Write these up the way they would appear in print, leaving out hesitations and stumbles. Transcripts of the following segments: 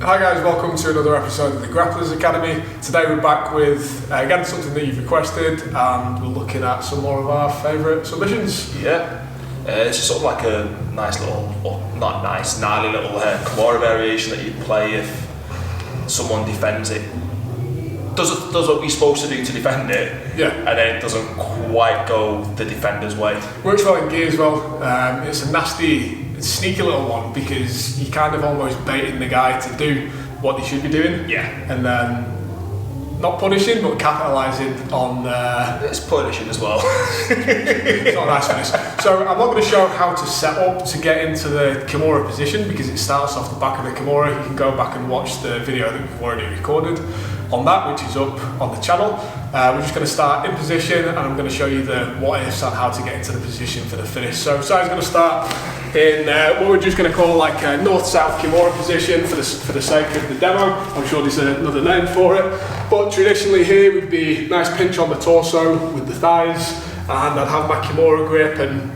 Hi guys, welcome to another episode of the Grapplers Academy. Today we're back with, again, something that you've requested, and we're looking at some more of our favourite submissions. Yeah, it's just sort of like a nice little, or not nice, gnarly little Kimura variation that you play if someone defends it. Does what you're supposed to do to defend it, yeah, and then it doesn't quite go the defender's way. Works well in Gi as well. It's a nasty, sneaky little one because you're kind of almost baiting the guy to do what he should be doing. Yeah. And then not punishing, but capitalising on. It's punishing as well. It's not a nice finish. So I'm not going to show how to set up to get into the Kimura position because it starts off the back of the Kimura. You can go back and watch the video that we've already recorded on that, which is up on the channel. We're just going to start in position, and I'm going to show you the what ifs and how to get into the position for the finish. So Sai's going to start in what we're just going to call like a north-south Kimura position for the sake of the demo. I'm sure there's another name for it, but traditionally here would be nice pinch on the torso with the thighs, and I'd have my Kimura grip, and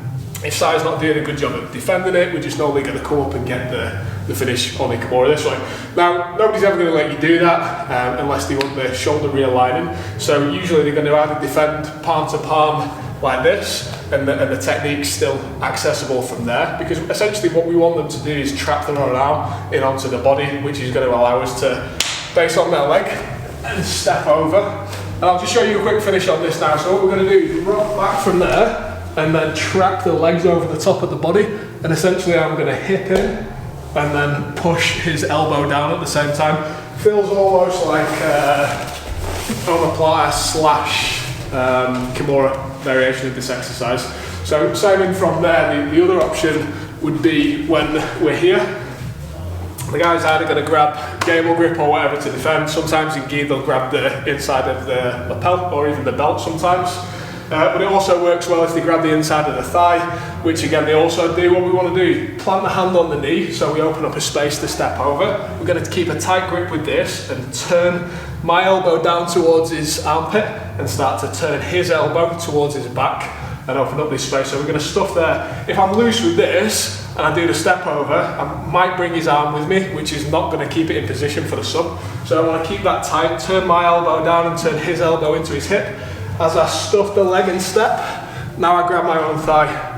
if Sai's not doing a good job of defending it, we're just normally going to come up and get the finish on the Kimura this way. Now, nobody's ever going to let you do that unless they want the shoulder realigning. So usually they're going to either defend palm to palm like this, and the technique's still accessible from there, because essentially what we want them to do is trap their own arm in onto the body, which is going to allow us to base on their leg and step over. And I'll just show you a quick finish on this now. So what we're going to do is rock back from there and then trap the legs over the top of the body, and essentially I'm going to hip in and then push his elbow down at the same time. Feels almost like omoplata slash Kimura variation of this exercise. So same in from there. The other option would be when we're here, the guy's either going to grab gable grip or whatever to defend. Sometimes in Gi they'll grab the inside of the lapel or even the belt sometimes. But it also works well if they grab the inside of the thigh, which again they also do. What we want to do, plant the hand on the knee so we open up a space to step over. We're going to keep a tight grip with this and turn my elbow down towards his armpit and start to turn his elbow towards his back and open up this space. So we're going to stuff there. If I'm loose with this and I do the step over, I might bring his arm with me, which is not going to keep it in position for the sub. So I want to keep that tight, turn my elbow down and turn his elbow into his hip. As I stuff the leg and step, now I grab my own thigh.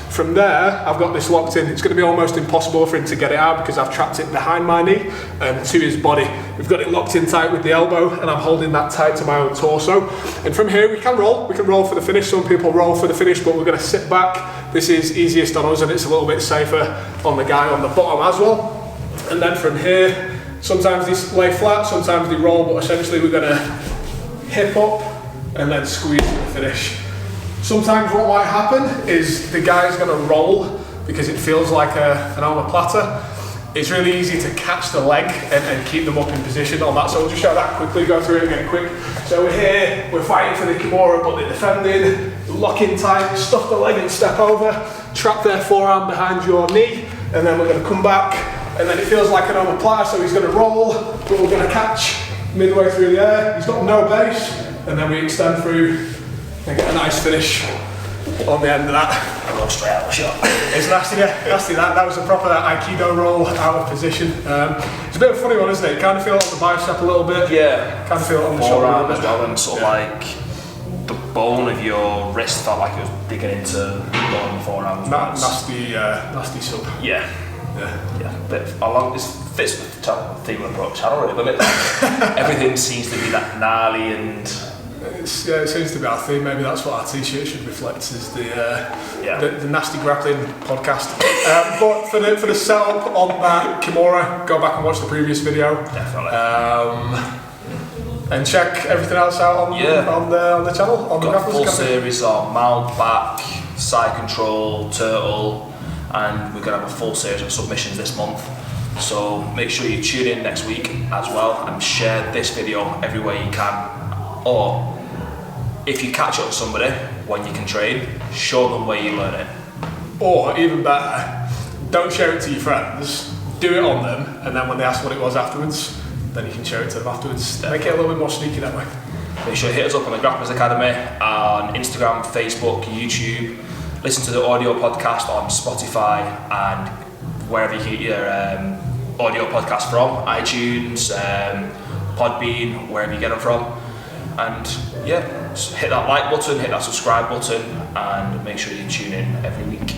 From there, I've got this locked in. It's going to be almost impossible for him to get it out because I've trapped it behind my knee and to his body. We've got it locked in tight with the elbow, and I'm holding that tight to my own torso. And from here, we can roll. We can roll for the finish. Some people roll for the finish, but we're going to sit back. This is easiest on us, and it's a little bit safer on the guy on the bottom as well. And then from here, sometimes they lay flat, sometimes they roll, but essentially we're going to hip up and then squeeze to the finish. Sometimes what might happen is the guy's going to roll because it feels like an omoplata. It's really easy to catch the leg and keep them up in position on that. So we'll just show that quickly, go through it again quick. So we're here, we're fighting for the Kimura, but they're defending, lock in tight, stuff the leg and step over, trap their forearm behind your knee, and then we're going to come back, and then it feels like an omoplata, so he's going to roll, but we're going to catch midway through the air. He's got no base, and then we extend through and get a nice finish on the end of that. I go straight out of the shot. It's nasty, yeah, nasty. That was a proper Aikido roll out of position. It's a bit of a funny one, isn't it? Kind of feel it on the bicep a little bit. Yeah. Kind of feel it on the shoulder a forearm little as bit. well, and sort of like the bone of your wrist felt like it was digging into the bone of the forearm as well. Nasty sub. Yeah. Yeah. Bit along this fits with the theme of the channel really, doesn't it? Everything seems to be that gnarly and It seems to be our theme. Maybe that's what our t-shirt should reflect, is the nasty grappling podcast. But for the setup on that Kimura, go back and watch the previous video. definitely. And check everything else out on the channel. On the Got a full Grapplers series on mount, back, side control, turtle, and we're going to have a full series of submissions this month. So make sure you tune in next week as well and share this video everywhere you can. Or if you catch up with somebody when you can train, show them where you learn it. Or even better, don't share it to your friends, do it on them, and then when they ask what it was afterwards, then you can share it to them afterwards. Make it a little bit more sneaky that way. Make sure you hit us up on the Grapplers Academy on Instagram, Facebook, YouTube. Listen to the audio podcast on Spotify and wherever you get your audio podcasts from, iTunes, Podbean, wherever you get them from. And yeah, just hit that like button, hit that subscribe button, and make sure you tune in every week.